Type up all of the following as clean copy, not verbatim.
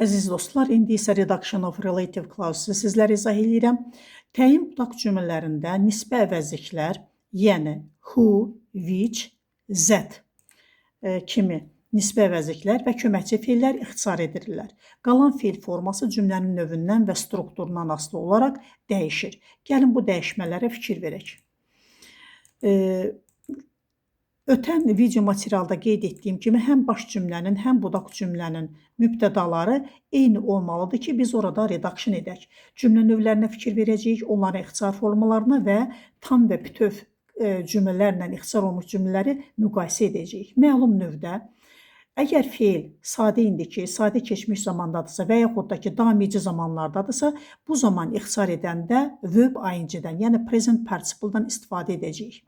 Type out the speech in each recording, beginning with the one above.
Əziz dostlar, indi isə reduction of relative clauses sizlərə izah edirəm. Təyin budaq cümlələrində nisbə əvəzliklər, yəni who, which, that kimi nisbə əvəzliklər və köməkçi feillər ixtisar edilirlər. Qalan feil forması cümlənin növündən və strukturundan asılı olaraq dəyişir. Gəlin bu dəyişmələrə fikir verək. Ötən video materialda qeyd etdiyim kimi həm baş cümlənin, həm budaq cümlənin mübtədaları eyni olmalıdır ki, biz orada redaction edək. Cümlə növlərinə fikir verəcəyik, onların ixtisar formalarına və tam və bütöv cümlələrlə ixtisar olmuş cümlələri müqayisə edəcəyik. Məlum növdə əgər feil sadə indiki, sadə keçmiş zamandadırsa və yaxud da ki, daim edici zamanlardadırsa, bu zaman ixtisar edəndə verb ing-dən, yəni present participle-dan istifadə edəcəyik.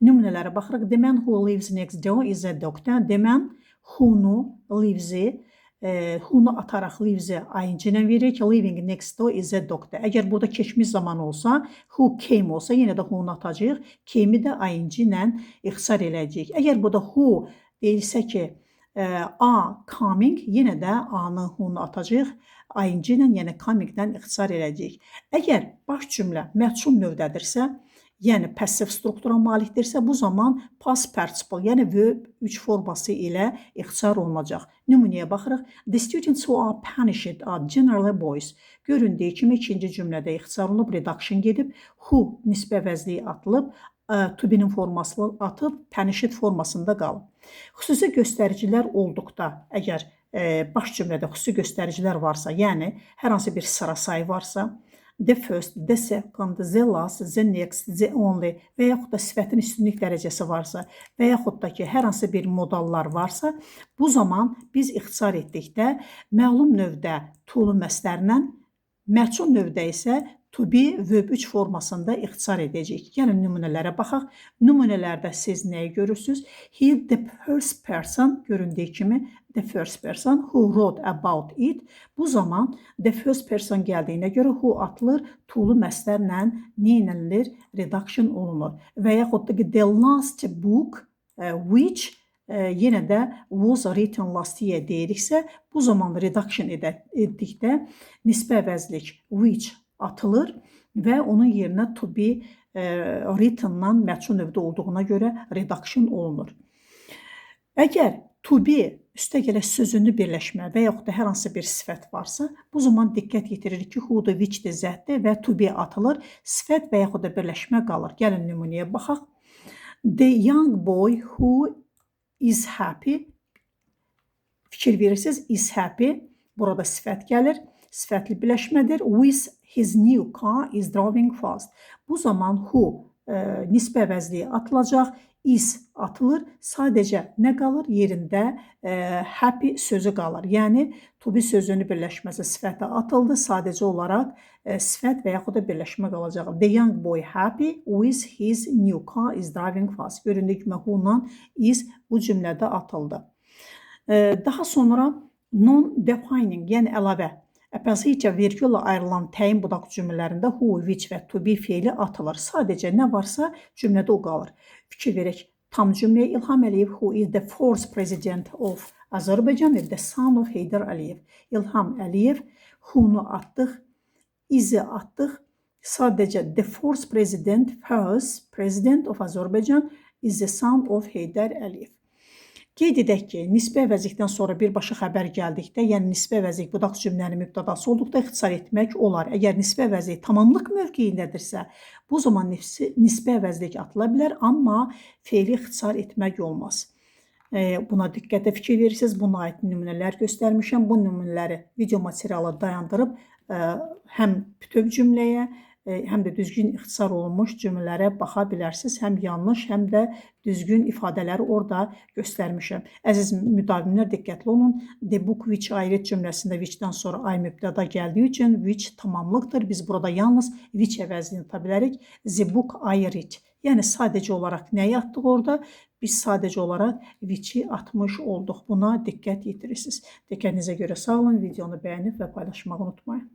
Nümunələrə baxırıq. The man who lives next door is a doctor. The man who-nu, lives-i, who-nu ataraq lives-i ing-dən veririk. Living next door is a doctor. Əgər burada keçmiş zaman olsa, who came olsa, yenə də who-nu atacağıq. Came-i də ing-ilə ixtisar eləyəcəyik. Əgər burada who deyilsə ki, a coming, yenə də a-nı who-nu atacağıq. ing-ilə, yəni coming-dən ixtisar eləyəcəyik. Əgər baş cümlə məchul növdədirsə, yəni passiv struktura malikdirsə, bu zaman past participle, yəni verb 3 forması ilə ixtisar olunacaq. Nümunəyə baxırıq. The students who are punished are generally boys. Göründüyü kimi ikinci cümlədə ixtisar olunub, reduction gedib, who nisbə əvəzliyi atılıb, to be-nin formasını atıb, punished formasında qalıb. Xüsusi göstəricilər olduqda, əgər baş cümlədə xüsusi göstəricilər varsa, yəni hər hansı bir sıra sayı varsa, the first, the second, the last, the next, the only və yaxud da sifətin üstünlük dərəcəsi varsa və yaxud da ki, hər hansı bir modallar varsa, bu zaman biz ixtisar etdikdə məlum növdə to-lu məstərlə, məchul növdə isə to be verb 3 formasında ixtisar edəcəyik. Yəni nümunələrə baxaq. Nümunələrdə siz nəyi görürsünüz? Here the first person, göründüyü kimi the first person who wrote about it. Bu zaman the first person gəldiyinə görə who atılır, to-lu məstərlə neylənilir? Reduction olunur. Və yaxud da ki, the last book which yenə də was written last year deyiriksə, bu zaman reduction etdikdə nisbə əvəzlik which atılır və onun yerinə to be written-dan məchul növdə olduğuna görə reduction olunur. Əgər to be üstəgələ sözünlü birləşmə və yaxud da hər hansı bir sifət varsa, bu zaman diqqət yetiririk ki, who-dur, which-dir, that-dir və to be atılır, sifət və yaxud da birləşmə qalır. Gəlin nümunəyə baxaq. The young boy who is happy, fikir verirsiniz, is happy, burada sifət gəlir, sifətli birləşmədir. With his new car is driving fast. Bu zaman who nisbə əvəzliyi atılacaq, is atılır, sadəcə nə qalır? Yerində happy sözü qalır. Yəni, to be sözünün birləşməsi sifətə atıldı, sadəcə olaraq sifət və yaxud da birləşmə qalacaq. The young boy happy with his new car is driving fast. Göründüyü kimi who-la is bu cümlədə atıldı. Daha sonra non-defining, yəni əlavə, Apposite vergülə ayrılan təyin budaq cümlələrində who, which və to be feili atılır. Sadəcə nə varsa cümlədə o qalır. Fikir verək, tam cümləyə İlham Əliyev who is the fourth president of Azərbaycan is the son of Heydər Əliyev. İlham Əliyev who-nu atdıq, is-i atdıq. Sadəcə the fourth president, first president of Azərbaycan is the son of Heydər Əliyev. Qeyd edək ki, nisbə əvəzlikdən sonra birbaşa xəbər gəldikdə, yəni nisbə əvəzlik budaq cümlənin mübtədası olduqda ixtisar etmək olar. Əgər nisbə əvəzlik tamamlıq mövqeyindədirsə, bu zaman nisbə əvəzlik atıla bilər, amma feili ixtisar etmək olmaz. Buna diqqətlə fikir verirsiniz, buna aid nümunələr göstərmişəm. Bu nümunələri video materialı dayandırıb həm bütöv cümləyə, həm də düzgün ixtisar olunmuş cümlələrə baxa bilərsiniz. Həm yanlış, həm də düzgün ifadələri orada göstərmişəm. Əziz müdavimlər, diqqətli olun. The book which ayrıt cümləsində which-dən sonra ay mübtəda gəldiyi üçün which tamamlıqdır. Biz burada yalnız which əvəzini tuta bilərik. The book ayrıt. Yəni sadəcə olaraq nəyi atdıq orada? Biz sadəcə olaraq which-i atmış olduq. Buna diqqət yetirirsiniz. Diqqətinizə görə sağ olun. Videonu bəyənib və paylaşmağı unutmayın.